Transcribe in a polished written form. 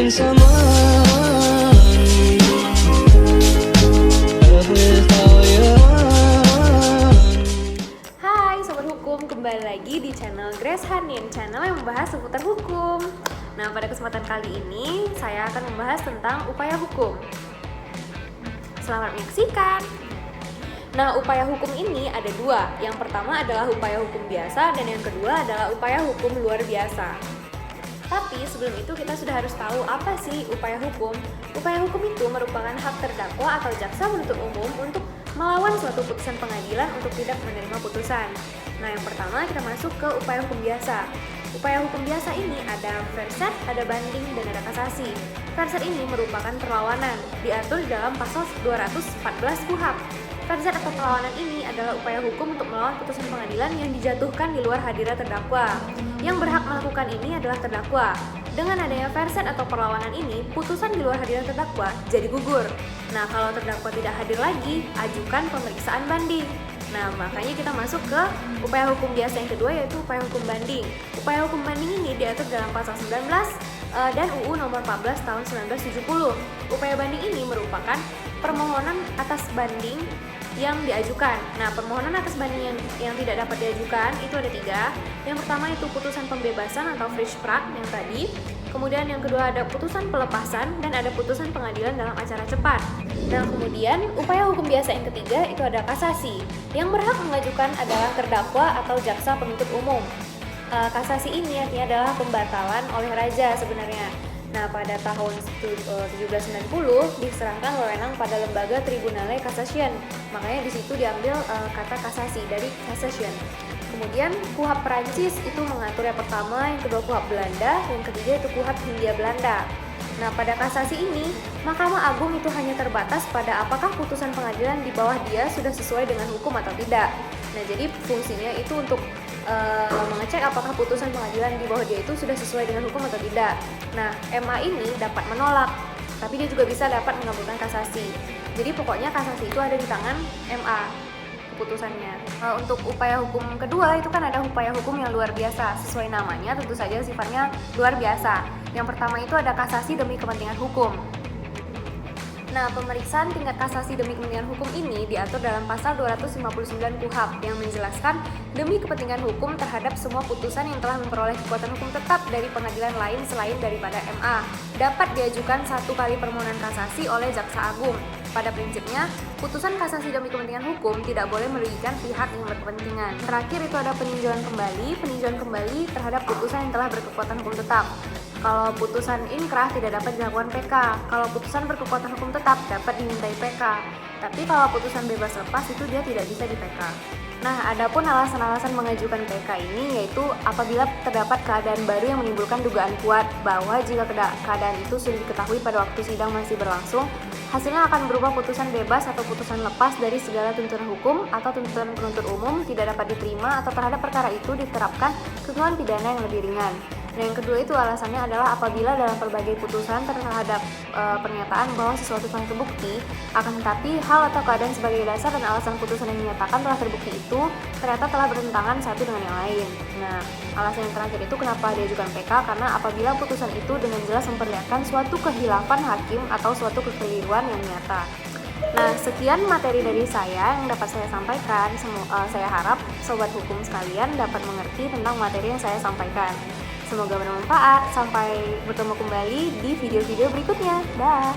find someone without you. Hai Sobat Hukum, kembali lagi di channel Grace Hanin, channel yang membahas seputar hukum. Nah, pada kesempatan kali ini saya akan membahas tentang upaya hukum. Selamat menyaksikan. Nah, upaya hukum ini ada dua. Yang pertama adalah upaya hukum biasa dan yang kedua adalah upaya hukum luar biasa. Tapi sebelum itu kita sudah harus tahu apa sih upaya hukum. Upaya hukum itu merupakan hak terdakwa atau jaksa penuntut umum untuk melawan suatu putusan pengadilan untuk tidak menerima putusan. Nah, yang pertama kita masuk ke upaya hukum biasa. Upaya hukum biasa ini ada verset, ada banding, dan ada kasasi. Verset ini merupakan perlawanan, diatur di dalam pasal 214 KUHP. Verset atau perlawanan ini adalah upaya hukum untuk melawan putusan pengadilan yang dijatuhkan di luar hadirnya terdakwa. Yang berhak melakukan ini adalah terdakwa. Dengan adanya verset atau perlawanan ini, putusan di luar hadirnya terdakwa jadi gugur. Nah, kalau terdakwa tidak hadir lagi, ajukan pemeriksaan banding. Nah, makanya kita masuk ke upaya hukum biasa yang kedua, yaitu upaya hukum banding. Upaya hukum banding ini diatur dalam pasal 19 dan UU nomor 14 tahun 1970. Upaya banding ini merupakan permohonan atas banding yang diajukan. Nah, permohonan atas banding yang tidak dapat diajukan itu ada 3. Yang pertama itu putusan pembebasan atau Vrijspraak yang tadi. Kemudian yang kedua ada putusan pelepasan dan ada putusan pengadilan dalam acara cepat. Nah, kemudian upaya hukum biasa yang ketiga itu ada kasasi. Yang berhak mengajukan adalah terdakwa atau jaksa penuntut umum. Kasasi ini artinya adalah pembatalan oleh raja sebenarnya. Nah, pada tahun 1790 diserahkan wewenang pada lembaga Tribunale Cassation. Makanya di situ diambil kata kasasi dari cassation. Kemudian KUHP Perancis itu mengatur yang pertama, yang kedua KUHP Belanda, yang ketiga itu KUHP Hindia Belanda. Nah, pada kasasi ini, Mahkamah Agung itu hanya terbatas pada apakah putusan pengadilan di bawah dia sudah sesuai dengan hukum atau tidak. Nah, jadi fungsinya itu untuk mengecek apakah putusan pengadilan di bawah dia itu sudah sesuai dengan hukum atau tidak. Nah, MA ini dapat menolak, tapi dia juga bisa dapat mengabulkan kasasi. Jadi pokoknya kasasi itu ada di tangan MA keputusannya. Untuk upaya hukum kedua itu kan ada upaya hukum yang luar biasa. Sesuai namanya tentu saja sifatnya luar biasa. Yang pertama itu ada kasasi demi kepentingan hukum. Nah, pemeriksaan tingkat kasasi demi kepentingan hukum ini diatur dalam pasal 259 KUHP yang menjelaskan demi kepentingan hukum terhadap semua putusan yang telah memperoleh kekuatan hukum tetap dari pengadilan lain selain daripada MA dapat diajukan 1 kali permohonan kasasi oleh Jaksa Agung. Pada prinsipnya, putusan kasasi demi kepentingan hukum tidak boleh merugikan pihak yang berkepentingan. Terakhir itu ada peninjauan kembali terhadap putusan yang telah berkekuatan hukum tetap. Kalau putusan inkrah tidak dapat dilakukan PK. Kalau putusan berkekuatan hukum tetap dapat dimintai PK. Tapi kalau putusan bebas lepas itu dia tidak bisa di PK. Nah, adapun alasan-alasan mengajukan PK ini yaitu apabila terdapat keadaan baru yang menimbulkan dugaan kuat bahwa jika keadaan itu sudah diketahui pada waktu sidang masih berlangsung, hasilnya akan berupa putusan bebas atau putusan lepas dari segala tuntutan hukum atau tuntutan penuntut umum tidak dapat diterima atau terhadap perkara itu diterapkan ketentuan pidana yang lebih ringan. Nah, yang kedua itu alasannya adalah apabila dalam berbagai putusan terhadap pernyataan bahwa sesuatu telah terbukti, akan tetapi hal atau keadaan sebagai dasar dan alasan putusan yang dinyatakan telah terbukti itu ternyata telah bertentangan satu dengan yang lain. Nah, alasan yang terakhir itu kenapa diajukan PK, karena apabila putusan itu dengan jelas memperlihatkan suatu kehilafan hakim atau suatu kekeliruan yang nyata. Nah, sekian materi dari saya yang dapat saya sampaikan. Saya harap sobat hukum sekalian dapat mengerti tentang materi yang saya sampaikan. Semoga bermanfaat. Sampai bertemu kembali di video-video berikutnya. Dah.